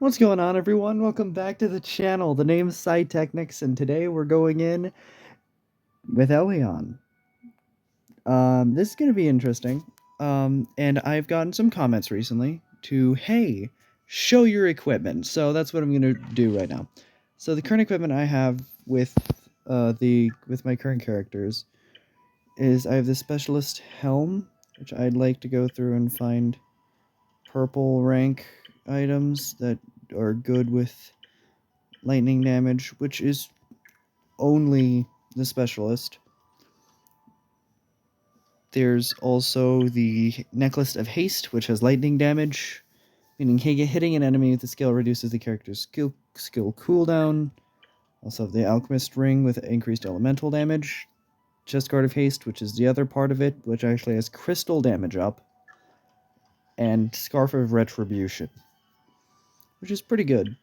What's going on, everyone? Welcome back to the channel. The name's Technics, and today we're going in with Ellione. This is going to be interesting. And I've gotten some comments recently to, hey, show your equipment. So that's what I'm going to do right now. So the current equipment I have with with my current characters is I have the Specialist Helm, which I'd like to go through and find purple rank items that are good with lightning damage, which is only the specialist. There's also the Necklace of Haste, which has lightning damage, meaning hitting an enemy with the skill reduces the character's skill cooldown. Also the Alchemist Ring with increased elemental damage. Chest Guard of Haste, which is the other part of it, which actually has crystal damage up. And Scarf of Retribution, which is pretty good.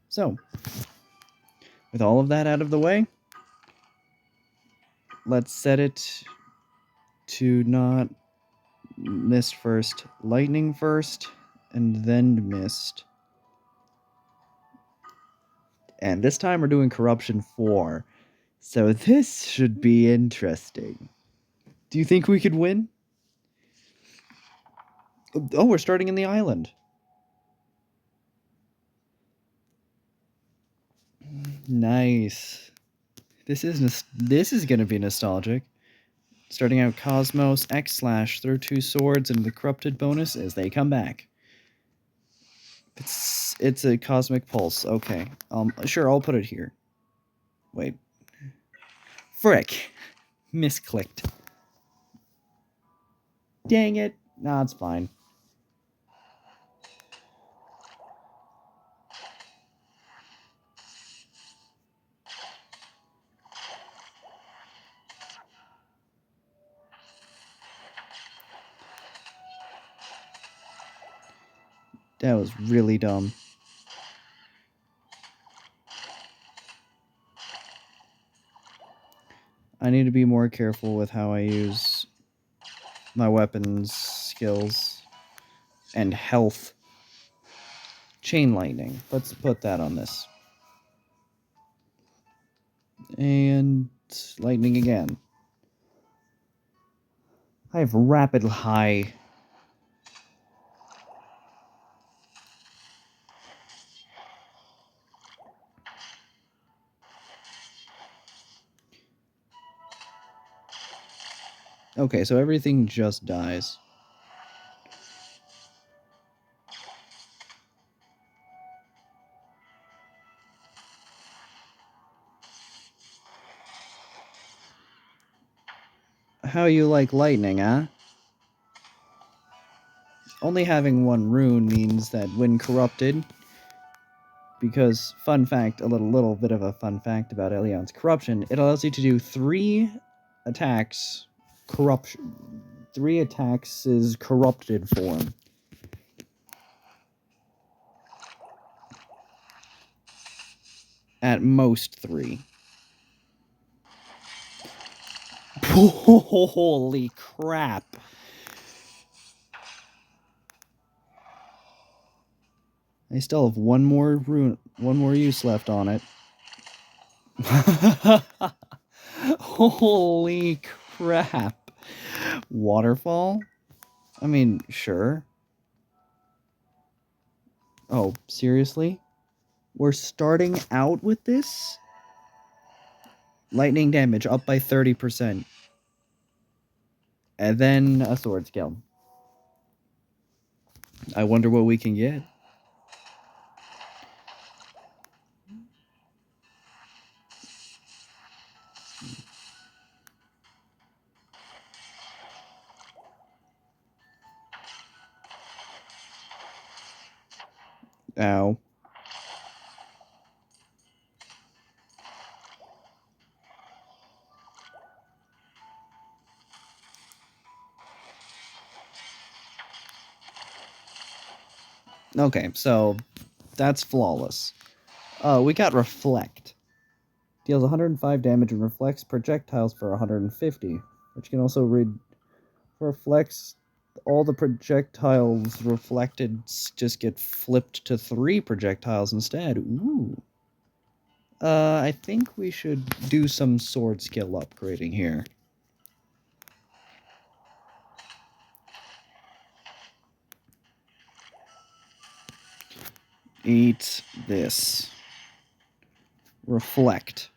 So, with all of that out of the way, let's set it to not mist first, lightning first, and then mist. And this time we're doing Corruption 4. So this should be interesting. Do you think we could win? Oh, we're starting in the island. Nice. This is going to be nostalgic. Starting out Cosmos, X/, throw 2 swords, and the corrupted bonus as they come back. It's a cosmic pulse. Okay. Sure, I'll put it here. Wait. Frick. Misclicked. Dang it. Nah, it's fine. That was really dumb. I need to be more careful with how I use my weapons, skills, and health. Chain lightning. Let's put that on this. And lightning again. I have rapid high. Okay, so everything just dies. How you like lightning, huh? Only having one rune means that when corrupted, because fun fact, a little bit of a fun fact about Ellione's corruption, it allows you to do 3 attacks corruption. 3 attacks is corrupted form. At most 3. Holy crap. I still have one more use left on it. Holy crap. Waterfall? I mean, sure. Oh, seriously? We're starting out with this? Lightning damage up by 30%. And then a sword skill. I wonder what we can get. Ow. Okay, so that's flawless. We got Reflect. Deals 105 damage and reflects projectiles for 150, which can also reflects all the projectiles reflected just get flipped to 3 projectiles instead. Ooh. I think we should do some sword skill upgrading here. Eat this. Reflect.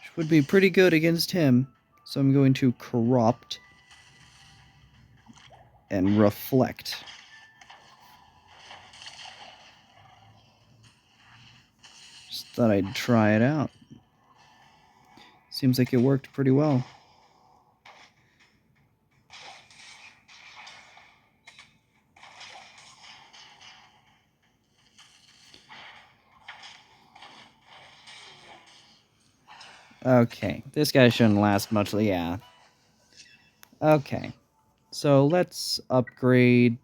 Which would be pretty good against him. So I'm going to corrupt and reflect. Just thought I'd try it out. Seems like it worked pretty well. Okay, this guy shouldn't last much, yeah. Okay, so let's upgrade.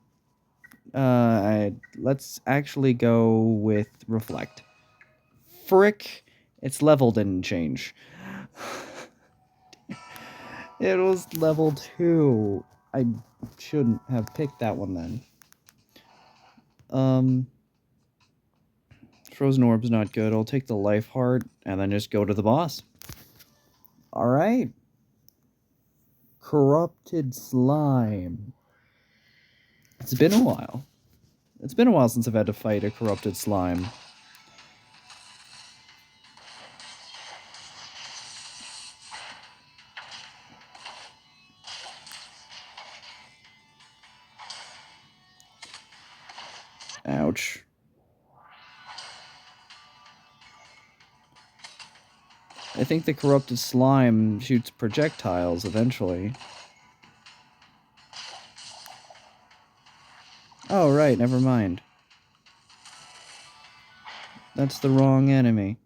Let's actually go with reflect. Frick, its level didn't change. It was level 2. I shouldn't have picked that one then. Frozen Orb's not good. I'll take the life heart and then just go to the boss. Alright. Corrupted slime. It's been a while. It's been a while since I've had to fight a corrupted slime. Ouch. I think the corrupted slime shoots projectiles eventually. Oh, right, never mind. That's the wrong enemy.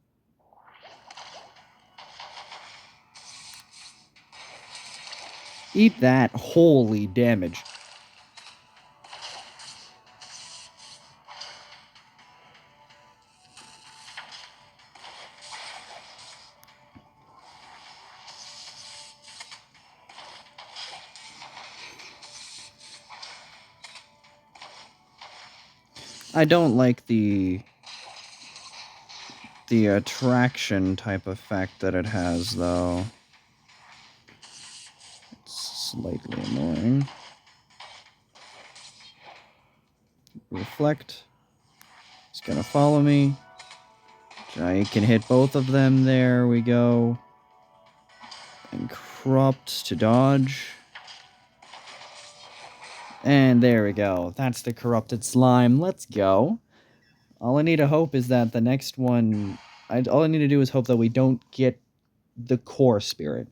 Eat that. Holy damage. I don't like the attraction type effect that it has, though. It's slightly annoying. Reflect. It's gonna follow me. I can hit both of them. There we go. And corrupt to dodge. And there we go. That's the corrupted slime. Let's go. All I need to hope is that the next one... all I need to do is hope that we don't get the core spirit.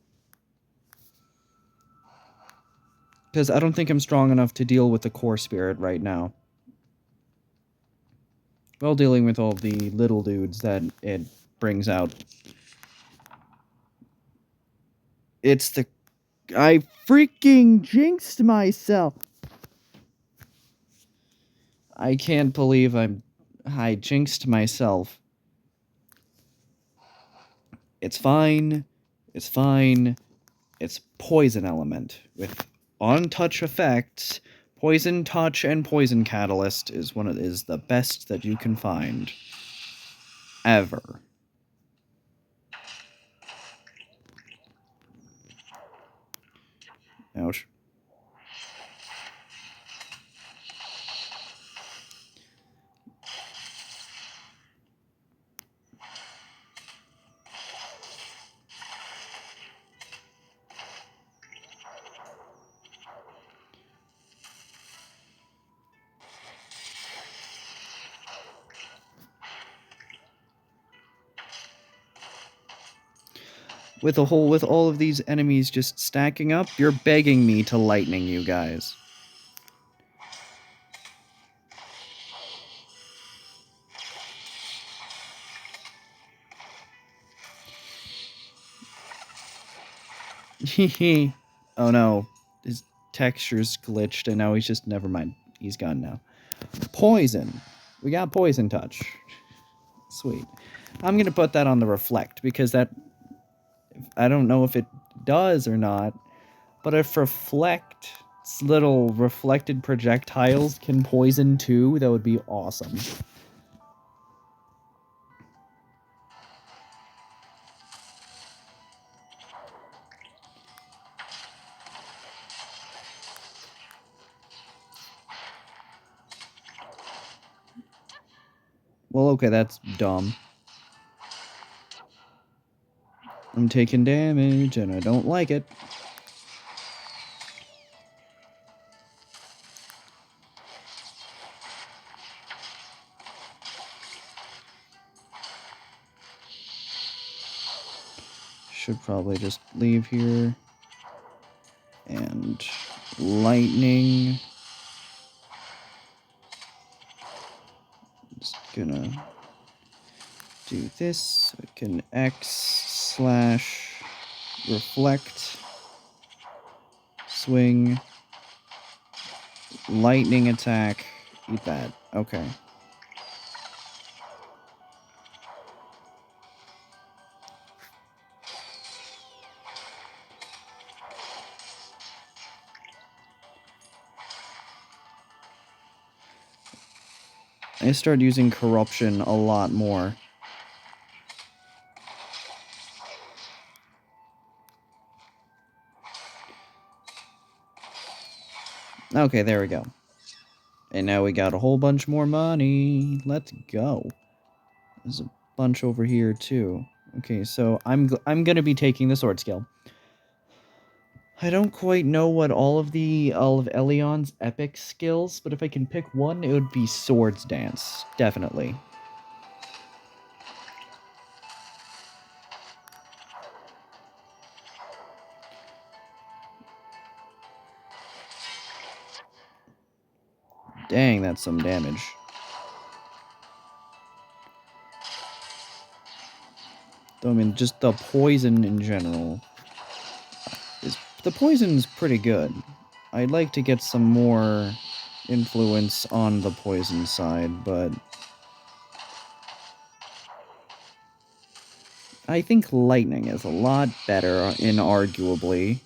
Because I don't think I'm strong enough to deal with the core spirit right now. While dealing with all the little dudes that it brings out. It's the... I freaking jinxed myself! I can't believe I jinxed myself. It's fine. It's fine. It's poison element with on-touch effects. Poison touch and poison catalyst is the best that you can find ever. Ouch. With all of these enemies just stacking up, you're begging me to lightning you guys. Hehe. Oh no. His texture's glitched and now he's just... never mind. He's gone now. Poison. We got poison touch. Sweet. I'm gonna put that on the reflect, because that... I don't know if it does or not, but if little reflected projectiles can poison too, that would be awesome. Well, okay, that's dumb. I'm taking damage, and I don't like it. Should probably just leave here. And lightning. Just gonna do this so I can X/reflect, swing, lightning attack, eat that. Okay. I started using corruption a lot more. Okay, there we go. And now we got a whole bunch more money. Let's go. There's a bunch over here too. Okay, so I'm gonna be taking the sword skill. I don't quite know what all of Ellione's epic skills, but if I can pick one, it would be Swords Dance, definitely. Dang, that's some damage. Though, I mean, just the poison in general. The poison's pretty good. I'd like to get some more influence on the poison side, but I think lightning is a lot better, inarguably.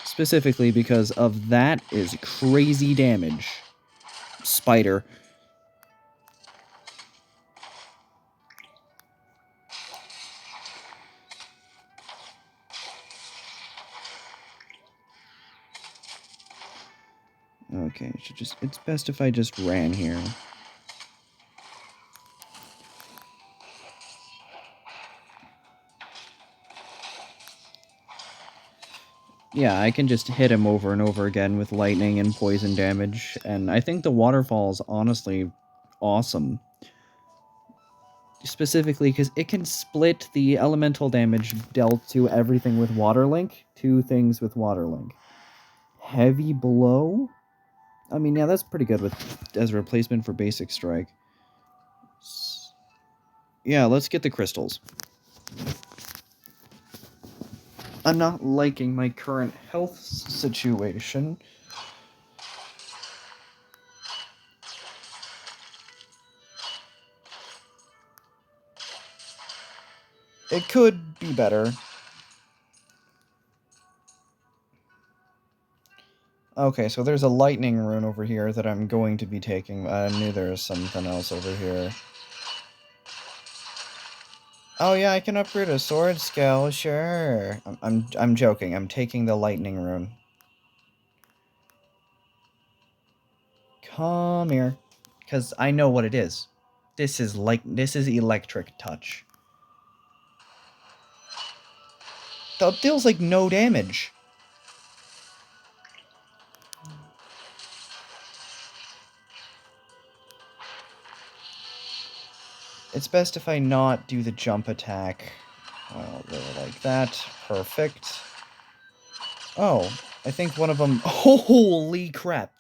Specifically because of that is crazy damage. Spider. Okay, it's best if I just ran here. Yeah, I can just hit him over and over again with lightning and poison damage, and I think the waterfall is honestly awesome. Specifically because it can split the elemental damage dealt to everything with Water Link, two things with Water Link. Heavy Blow? I mean, yeah, that's pretty good as a replacement for Basic Strike. Yeah, let's get the crystals. I'm not liking my current health situation. It could be better. Okay, so there's a lightning rune over here that I'm going to be taking. I knew there was something else over here. Oh yeah, I can upgrade a sword skill, sure. I'm joking. I'm taking the lightning rune. Come here, because I know what it is. This is electric touch. That deals like no damage. It's best if I not do the jump attack. Well, like that. Perfect. Oh, I think one of them... Holy crap!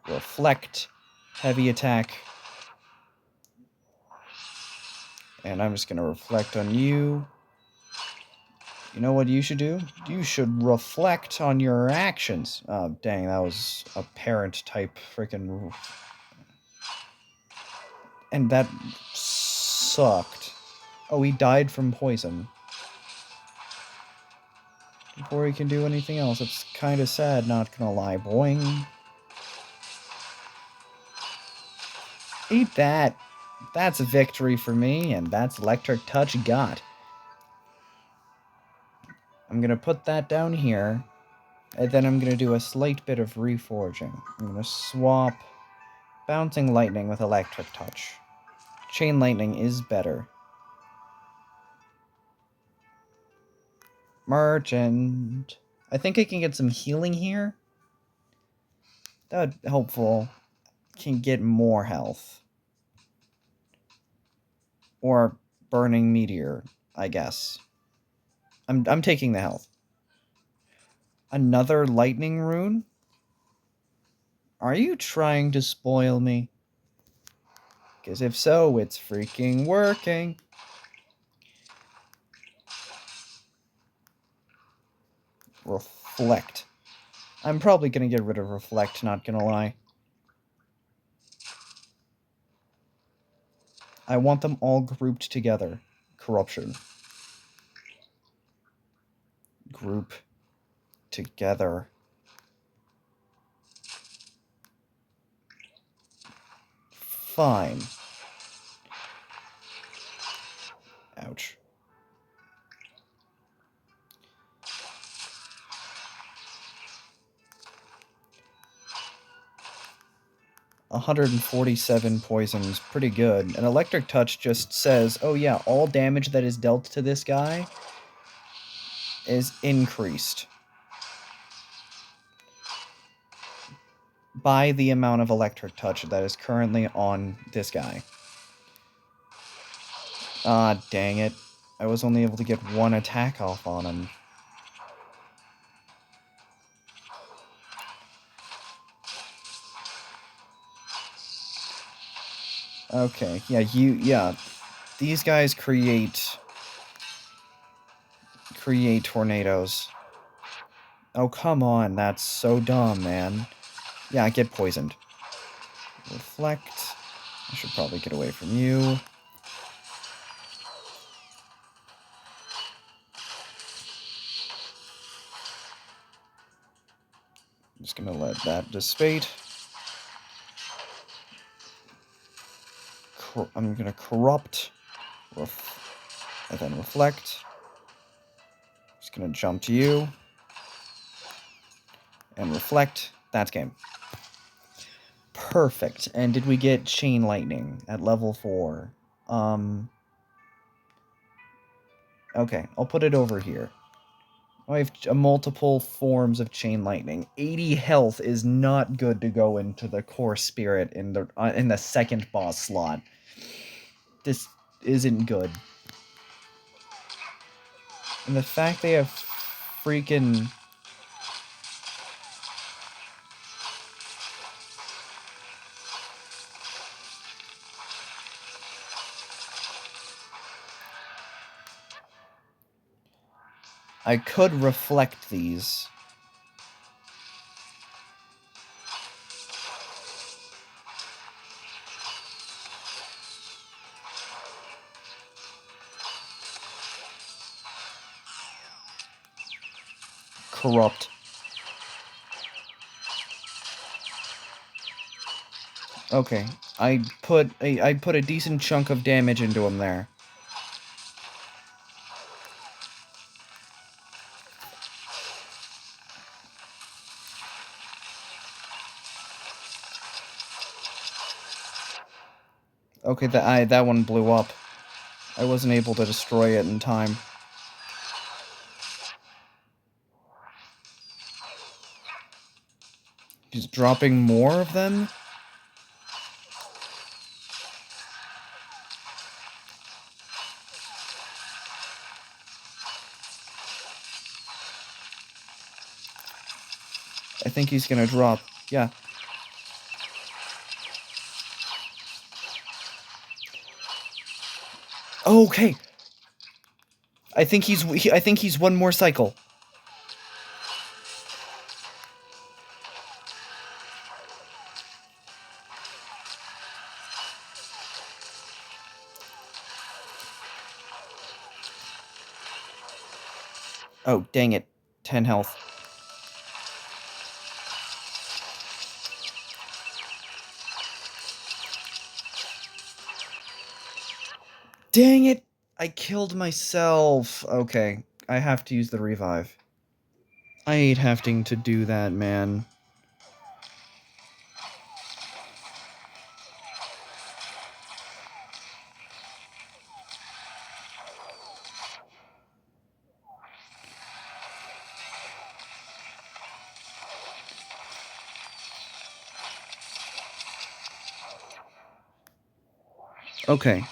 Reflect. Heavy attack. And I'm just going to reflect on you. You know what you should do? You should reflect on your actions. Oh, dang, that was a parent-type freaking... And that sucked. Oh, he died from poison. Before he can do anything else, it's kind of sad, not gonna lie. Boing. Eat that. That's a victory for me, and that's Electric Touch got. I'm gonna put that down here, and then I'm gonna do a slight bit of reforging. I'm gonna swap Bouncing Lightning with Electric Touch. Chain Lightning is better. Merchant. I think I can get some healing here. That would be helpful. Can get more health. Or Burning Meteor, I guess. I'm taking the health. Another lightning rune? Are you trying to spoil me? Because if so, it's freaking working. Reflect. I'm probably gonna get rid of Reflect, not gonna lie. I want them all grouped together. Corruption. Group together. Fine. Ouch. $147 poisons, pretty good. An Electric Touch just says, oh yeah, all damage that is dealt to this guy is increased by the amount of Electric Touch that is currently on this guy. Ah, dang it. I was only able to get one attack off on him. Okay, yeah, these guys create tornadoes. Oh, come on, that's so dumb, man. Yeah, get poisoned. Reflect. I should probably get away from you. I'm just gonna let that dissipate. I'm gonna corrupt, and then reflect. Just gonna jump to you, and reflect. That's game. Perfect. And did we get Chain Lightning at level 4? Okay, I'll put it over here. I have multiple forms of Chain Lightning. 80 health is not good to go into the Core Spirit in the second boss slot. This isn't good. And the fact they have freaking... I could reflect these. Corrupt. Okay, I put a decent chunk of damage into him there. Okay, that one blew up. I wasn't able to destroy it in time. He's dropping more of them? I think he's gonna drop. Yeah. Okay. I think he's one more cycle. Oh, dang it. 10 health. Dang it! I killed myself. Okay, I have to use the revive. I hate having to do that, man. Okay.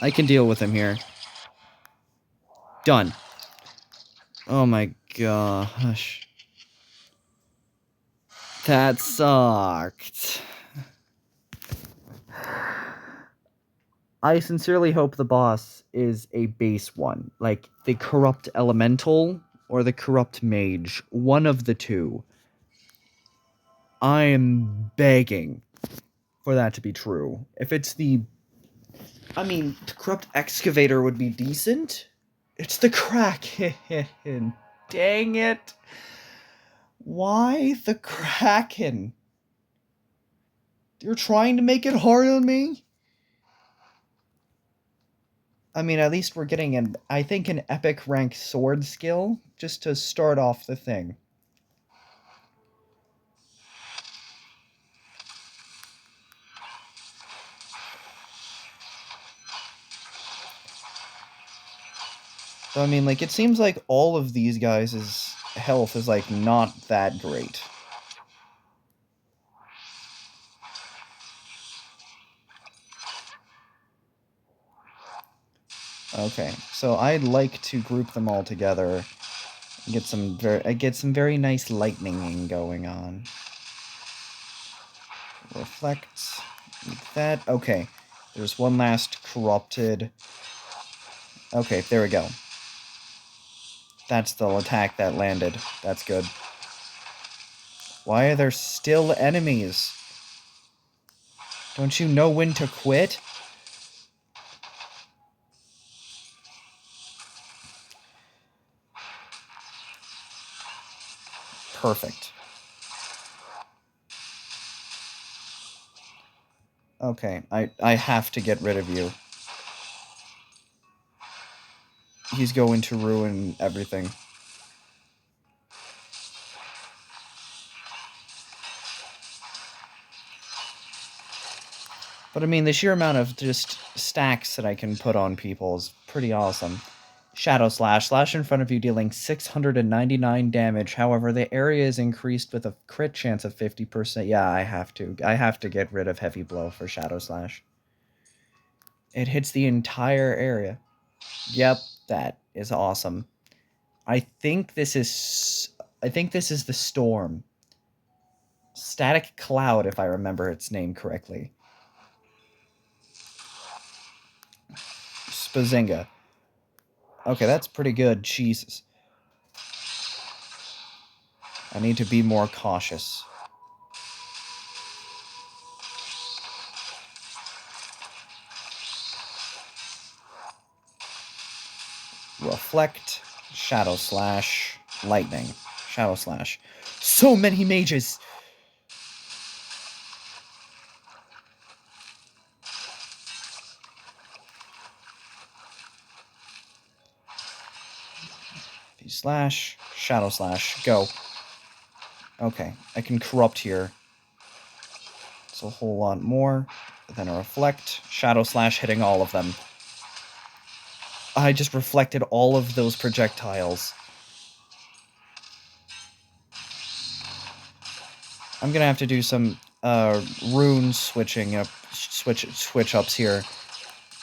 I can deal with him here. Done. Oh my gosh. That sucked. I sincerely hope the boss is a base one, like the corrupt elemental or the corrupt mage, one of the two. I am begging for that to be true. If it's the the corrupt excavator would be decent. It's the Kraken. Dang it. Why the Kraken? You're trying to make it hard on me? I mean, at least we're getting I think an epic rank sword skill just to start off the thing. So, I mean, like, it seems like all of these guys' health is, like, not that great. Okay, so I'd like to group them all together and get some very nice lightning going on. Reflect. Like that. Okay. There's one last corrupted. Okay, there we go. That's the attack that landed. That's good. Why are there still enemies? Don't you know when to quit? Perfect. Okay, I have to get rid of you. He's going to ruin everything. But I mean, the sheer amount of just stacks that I can put on people is pretty awesome. Shadow Slash. Slash in front of you dealing 699 damage. However, the area is increased with a crit chance of 50%. Yeah, I have to. I have to get rid of Heavy Blow for Shadow Slash. It hits the entire area. Yep, that is awesome. I think this is the Storm. Static Cloud, if I remember its name correctly. Spazinga. Okay, that's pretty good. Jesus. I need to be more cautious. Reflect, Shadow Slash, Lightning, Shadow Slash. So many mages! Slash, Shadow Slash, go. Okay, I can corrupt here. It's a whole lot more. Then a Reflect, Shadow Slash hitting all of them. I just reflected all of those projectiles. I'm gonna have to do some rune switching up, switch ups here.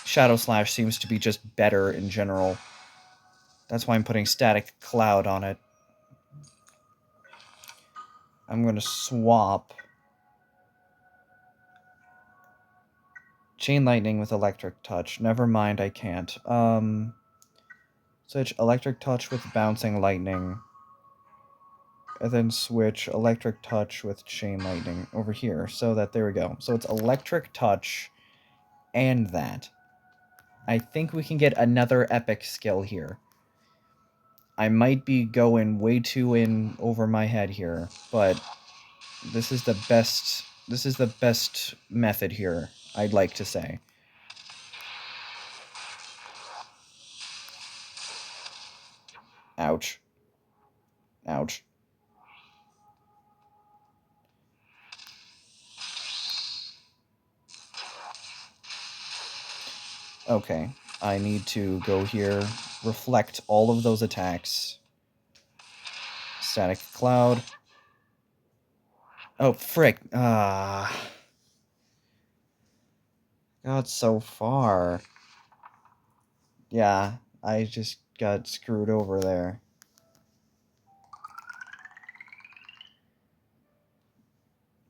Shadow Slash seems to be just better in general. That's why I'm putting Static Cloud on it. I'm gonna swap Chain Lightning with Electric Touch. Never mind, I can't. Switch electric touch with bouncing lightning. And then switch electric touch with chain lightning over here. So that, there we go. So it's electric touch and that. I think we can get another epic skill here. I might be going way too in over my head here, but this is the best method here, I'd like to say. Ouch. Ouch. Okay, I need to go here, reflect all of those attacks. Static cloud. Oh, frick. Got so far. Yeah, I just got screwed over there.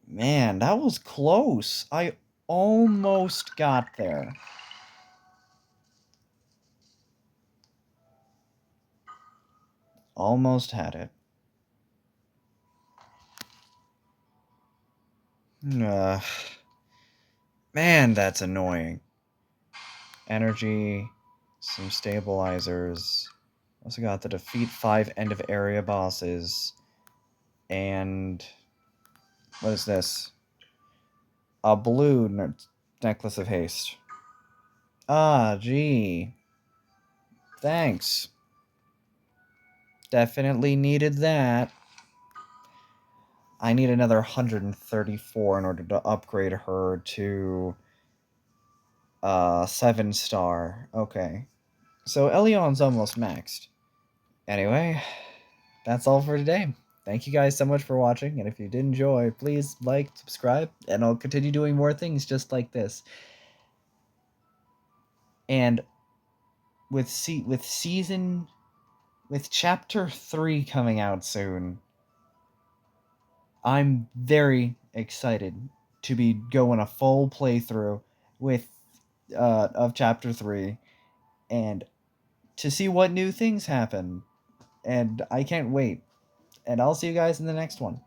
Man, that was close. I almost got there. Almost had it. Man, that's annoying. Energy, some stabilizers. Also got to defeat 5 end of area bosses. And what is this? A blue necklace of haste. Ah, gee. Thanks. Definitely needed that. I need another 134 in order to upgrade her to 7-star. Okay. So Ellione's almost maxed. Anyway, that's all for today. Thank you guys so much for watching, and if you did enjoy, please like, subscribe, and I'll continue doing more things just like this. And with chapter 3 coming out soon, I'm very excited to be going a full playthrough with of chapter 3 and to see what new things happen. And I can't wait. And I'll see you guys in the next one.